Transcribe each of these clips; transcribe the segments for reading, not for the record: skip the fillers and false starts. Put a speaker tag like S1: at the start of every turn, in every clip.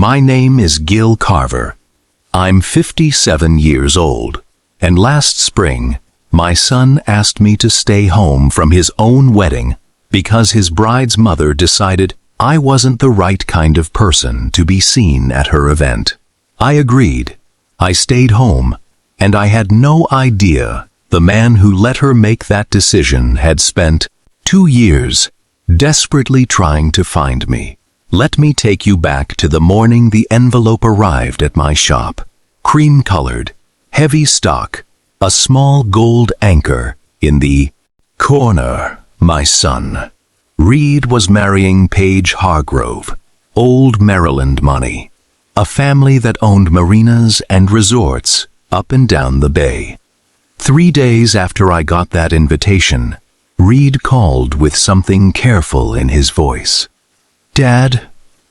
S1: My name is Gil Carver. I'm 57 years old, and last spring, my son asked me to stay home from his own wedding because his bride's mother decided I wasn't the right kind of person to be seen at her event. I agreed. I stayed home, and I had no idea the man who let her make that decision had spent 2 years desperately trying to find me. Let me take you back to the morning the envelope arrived at my shop. Cream-colored, heavy stock, a small gold anchor in the corner. My son, Reed, was marrying Paige Hargrove, old Maryland money, a family that owned marinas and resorts up and down the bay. 3 days after I got that invitation, Reed called with something careful in his voice. "Dad,"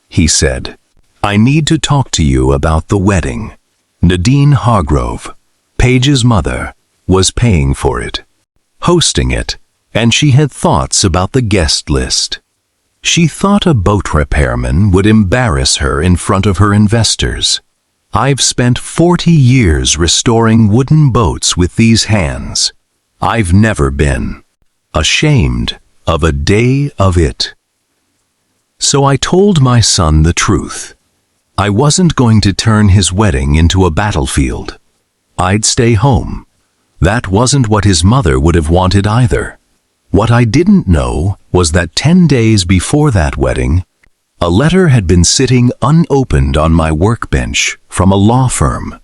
S1: he said, "I need to talk to you about the wedding." Nadine Hargrove, Paige's mother, was paying for it, hosting it, and she had thoughts about the guest list. She thought a boat repairman would embarrass her in front of her investors. "I've spent 40 years restoring wooden boats with these hands. I've never been ashamed of a day of it." So I told my son the truth. I wasn't going to turn his wedding into a battlefield. I'd stay home. That wasn't what his mother would have wanted either. What I didn't know was that 10 days before that wedding, a letter had been sitting unopened on my workbench from a law firm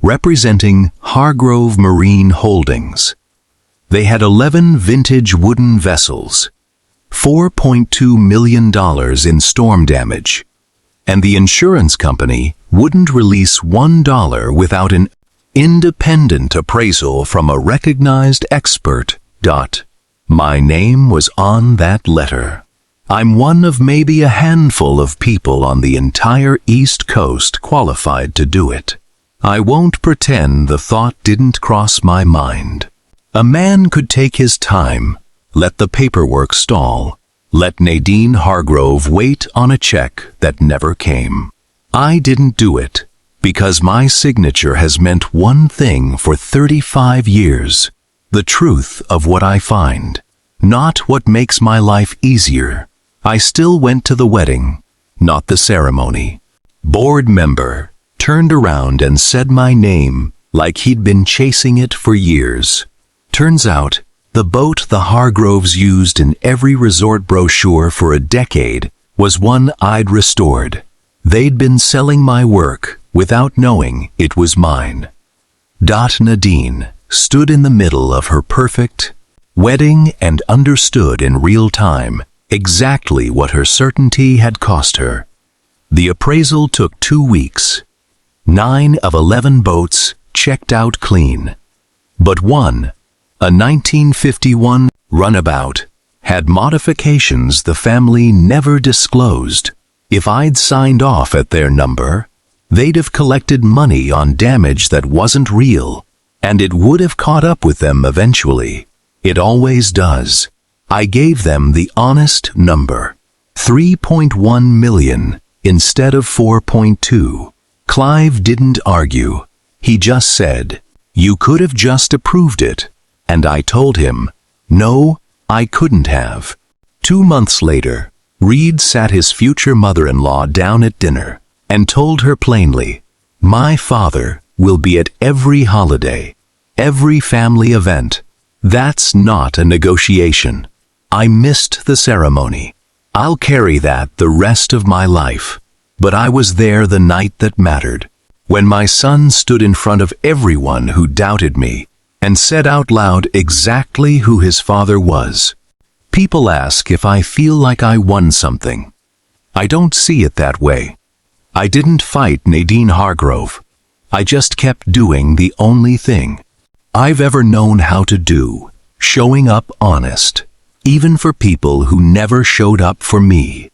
S1: representing Hargrove Marine Holdings. They had 11 vintage wooden vessels, $4.2 million in storm damage, and the insurance company wouldn't release $1 without an independent appraisal from a recognized expert. My name was on that letter. I'm one of maybe a handful of people on the entire East Coast qualified to do it. I won't pretend the thought didn't cross my mind. A man could take his time, let the paperwork stall, let Nadine Hargrove wait on a check that never came. I didn't do it because my signature has meant one thing for 35 years, the truth of what I find, not what makes my life easier. I still went to the wedding, not the ceremony. Board member turned around and said my name like he'd been chasing it for years. Turns out, the boat the Hargroves used in every resort brochure for a decade was one I'd restored. They'd been selling my work without knowing it was mine. Nadine stood in the middle of her perfect wedding and understood in real time exactly what her certainty had cost her. The appraisal took 2 weeks. 9 of 11 boats checked out clean. But one, a 1951 runabout, had modifications the family never disclosed. If I'd signed off at their number, they'd have collected money on damage that wasn't real, and it would have caught up with them eventually. It always does. I gave them the honest number, $3.1 million instead of $4.2. Clive didn't argue. He just said, "You could have just approved it." And I told him, no, I couldn't have. 2 months later, Reed sat his future mother-in-law down at dinner and told her plainly, "My father will be at every holiday, every family event. That's not a negotiation. I missed the ceremony. I'll carry that the rest of my life. But I was there the night that mattered, when my son stood in front of everyone who doubted me and said out loud exactly who his father was. People ask if I feel like I won something. I don't see it that way. I didn't fight Nadine Hargrove. I just kept doing the only thing I've ever known how to do, showing up honest, even for people who never showed up for me.